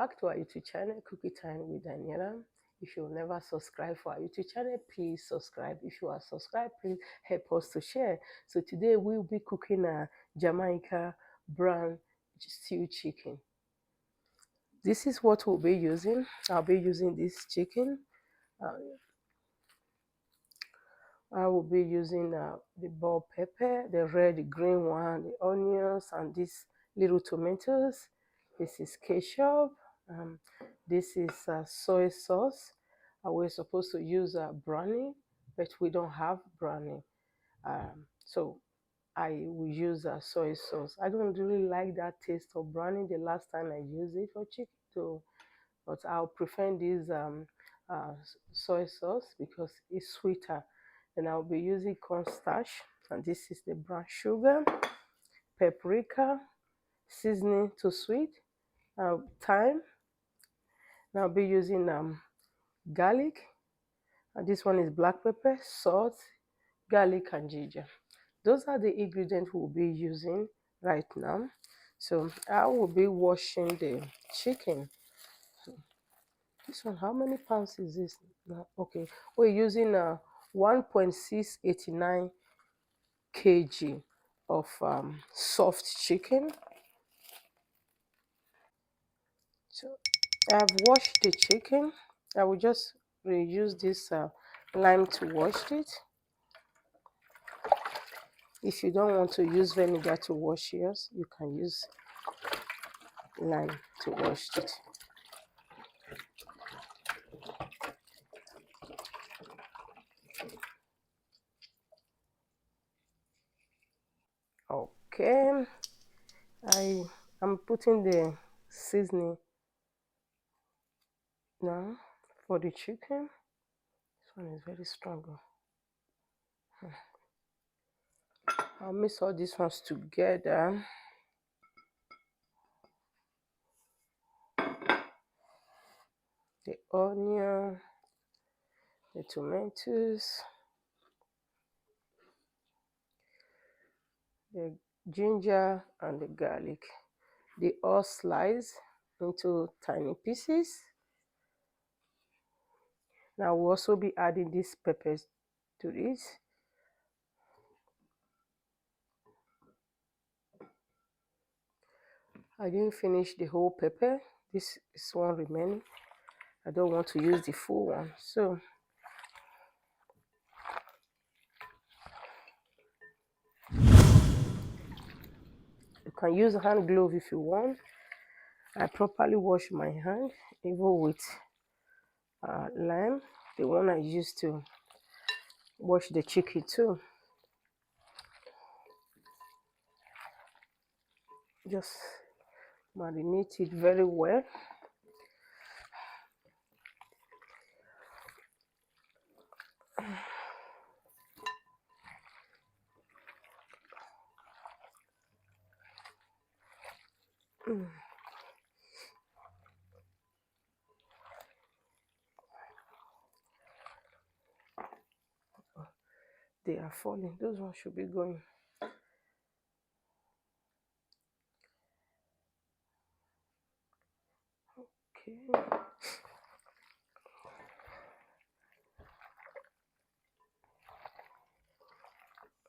back to our YouTube channel, Cookie Time with Daniela. If you never subscribe for our YouTube channel, please subscribe. If you are subscribed, please help us to share. So today we'll be cooking a Jamaica brown stew chicken. This is what we'll be using. I'll be using this chicken. Uh, I will be using the bell pepper, the red, the green one, the onions, and these little tomatoes. This is ketchup. Um, this is soy sauce. We're supposed to use brownie, but we don't have brownie. So I will use soy sauce. I don't really like that taste of brownie the last time I used it for chicken, so, but I'll prefer this soy sauce because it's sweeter. And I'll be using cornstarch, and this is the brown sugar, paprika, seasoning to sweet, thyme. And I'll be using garlic, and this one is black pepper, salt, garlic, and ginger. Those are the ingredients we'll be using right now. So I will be washing the chicken. This one, how many pounds is this? No, okay, we're using 1.689 kg of soft chicken. So I've washed the chicken. I will just reuse this lime to wash it. If you don't want to use vinegar to wash yours, you can use lime to wash it. Okay, I'm putting the seasoning now for the chicken. This one is very strong. I'll mix all these ones together. The onion, the tomatoes, the ginger, and the garlic. They all slice into tiny pieces. Now we'll also be adding these peppers to this. I didn't finish the whole pepper. This is one remaining. I don't want to use the full one. So you can use a hand glove if you want. I properly wash my hand, even with lime, the one I used to wash the chicken too. Just marinate it very well. They are falling. Those ones should be going. Okay.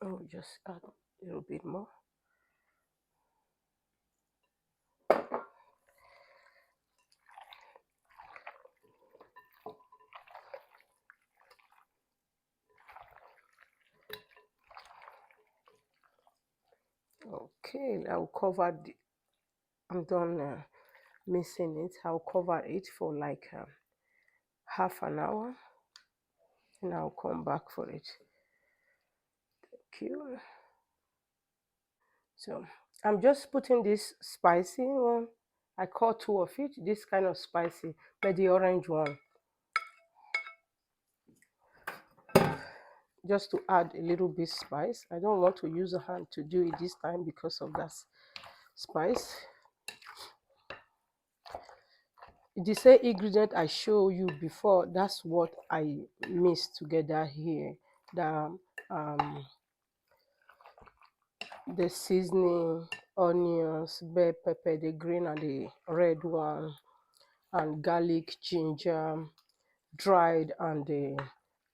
Oh, just add a little bit more. Okay, I'll cover the. I'm done mixing it. I'll cover it for like half an hour, and I'll come back for it. Thank you. So I'm just putting this spicy one. I call two of it. This kind of spicy, but the orange one. Just to add a little bit spice. I don't want to use a hand to do it this time because of that spice. The same ingredient I show you before, that's what I mixed together here. The seasoning, onions, bell pepper, the green and the red one, and garlic, ginger, dried and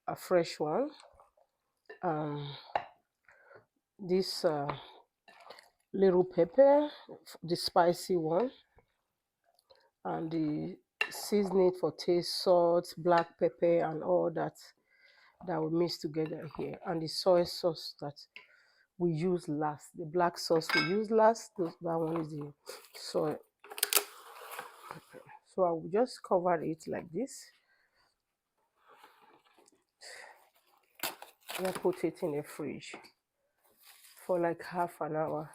a fresh one. Um, this little pepper, the spicy one, and the seasoning for taste, salt, black pepper, and all that that we mix together here, and the soy sauce that we use last. The black sauce we use last. That one is the soy. So I will just cover it like this and put it in the fridge for like half an hour.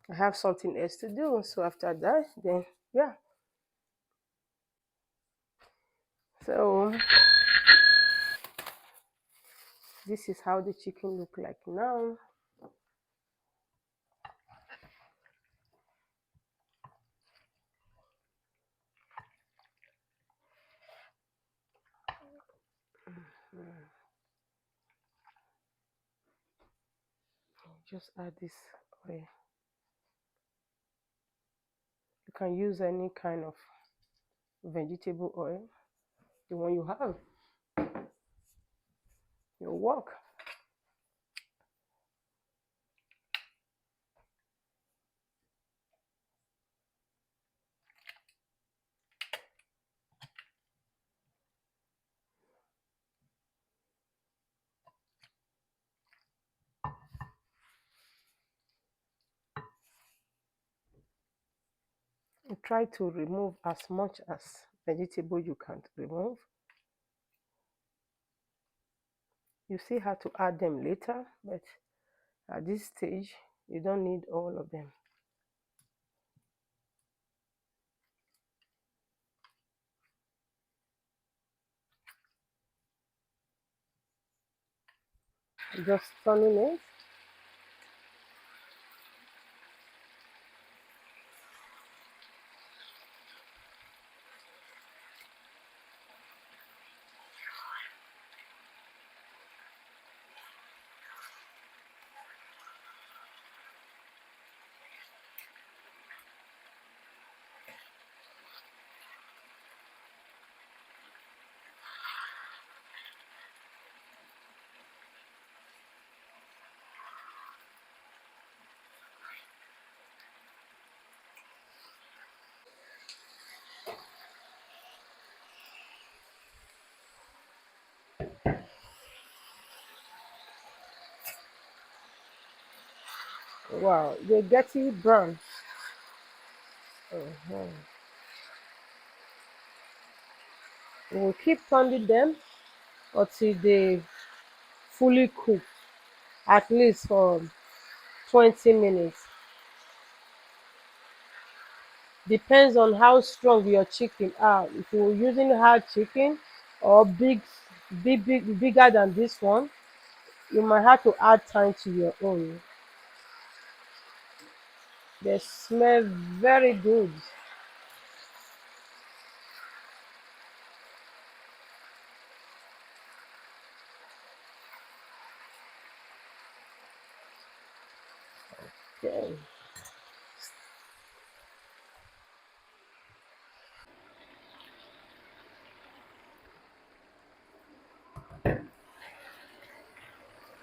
I have something else to do, so after that, then yeah. So this is how the chicken look like now. Just add this oil. You can use any kind of vegetable oil, the one you have, your work. You try to remove as much as vegetable you can remove. You still have to add them later, but at this stage, you don't need all of them. Just turning it. Wow, they get it brown. Mhm. We will keep turning them until they fully cook, at least for 20 minutes. Depends on how strong your chicken are. If you're using hard chicken or bigger than this one, you might have to add time to your own. They smell very good. Okay.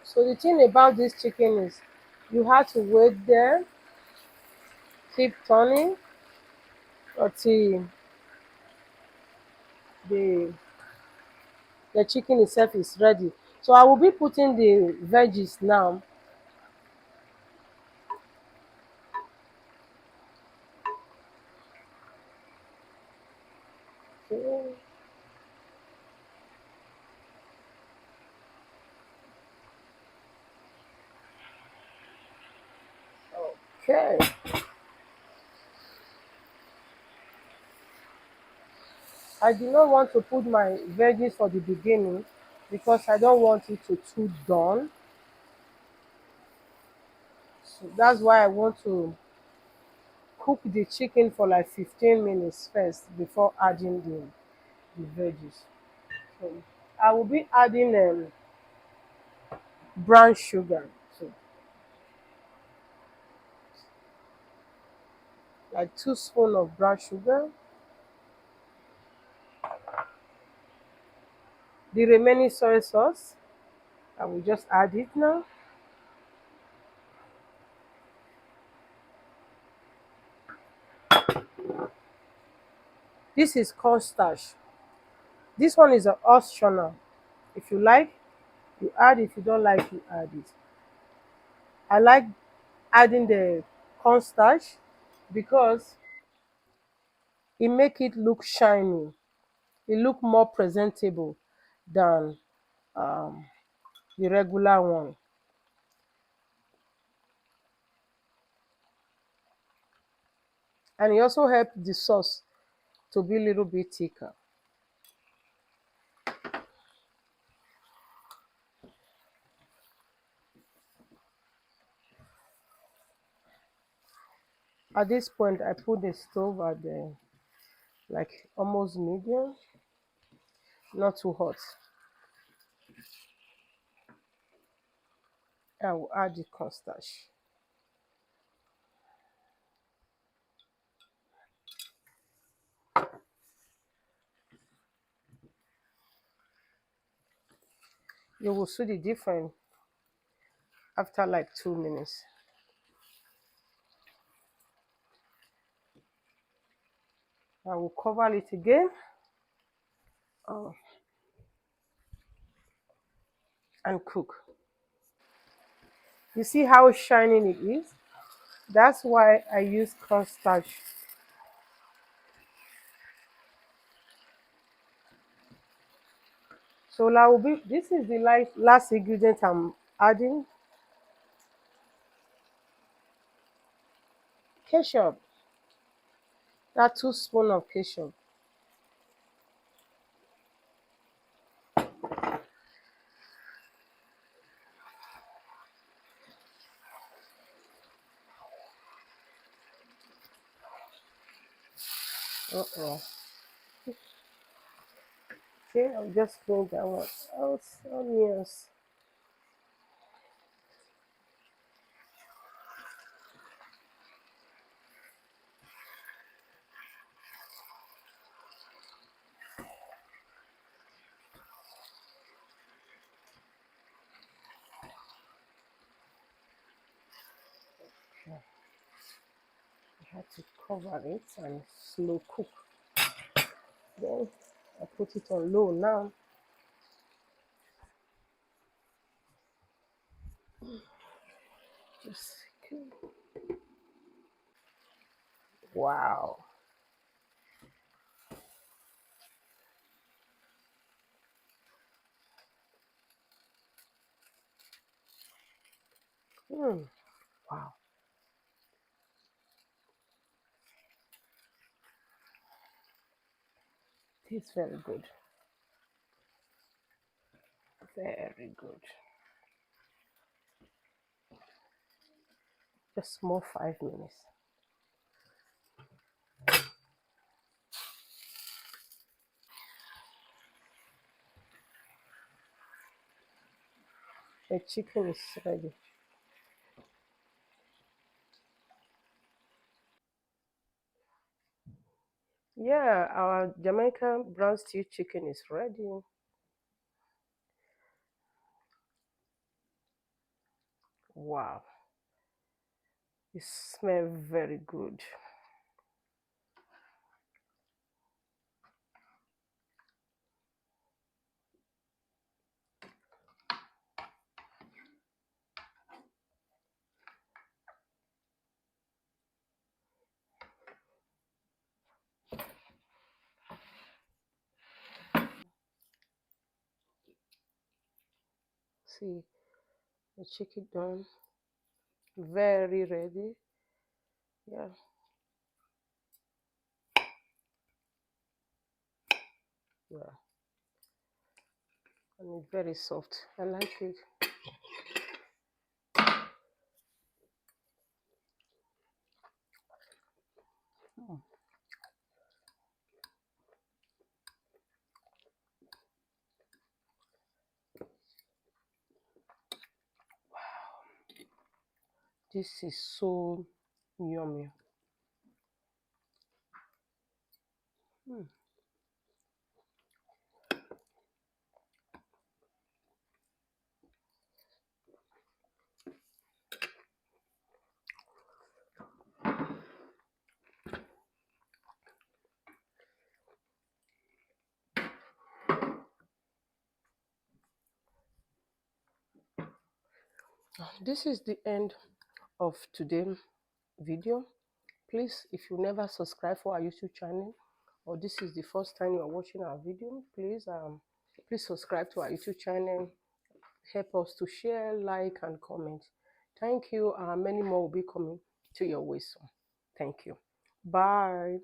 So the thing about this chicken is you have to wait there, keep turning until the the chicken itself is ready. So I will be putting the veggies now. Okay. Okay. I do not want to put my veggies for the beginning because I don't want it to too done. So that's why I want to cook the chicken for like 15 minutes first before adding the veggies. So I will be adding brown sugar. So like 2 spoons of brown sugar. The remaining soy sauce, I will just add it now. This is cornstarch. This one is optional. If you like, you add. If you don't like, you add it. I like adding the cornstarch because it make it look shiny. It look more presentable than um, the regular one. And it also help the sauce to be a little bit thicker. At this point, I put the stove at the like almost medium, not too hot. I will add the cornstarch. You will see the difference after like 2 minutes. I will cover it again, uh, and cook. You see how shining it is? That's why I use cornstarch. So now this is the last ingredient I'm adding, ketchup. That 2 spoons of ketchup. Uh-oh. Okay, I'll just clean that one out. Onions. I have to cover it and slow cook. Then I put it on low now. Just cook. Wow. Mm, wow. Tastes very good. Very good. Just more 5 minutes. The chicken is ready. Yeah, our Jamaican brown stew chicken is ready. Wow, it smells very good. See, the chicken done, very ready. Yeah, yeah, and it's very soft. I like it. Mm. This is so yummy. Mm. This is the end of today's video. Please, if you never subscribe for our YouTube channel, or this is the first time you are watching our video, please subscribe to our YouTube channel. Help us to share, like, and comment. Thank you. Many more will be coming to your way soon. Thank you. Bye.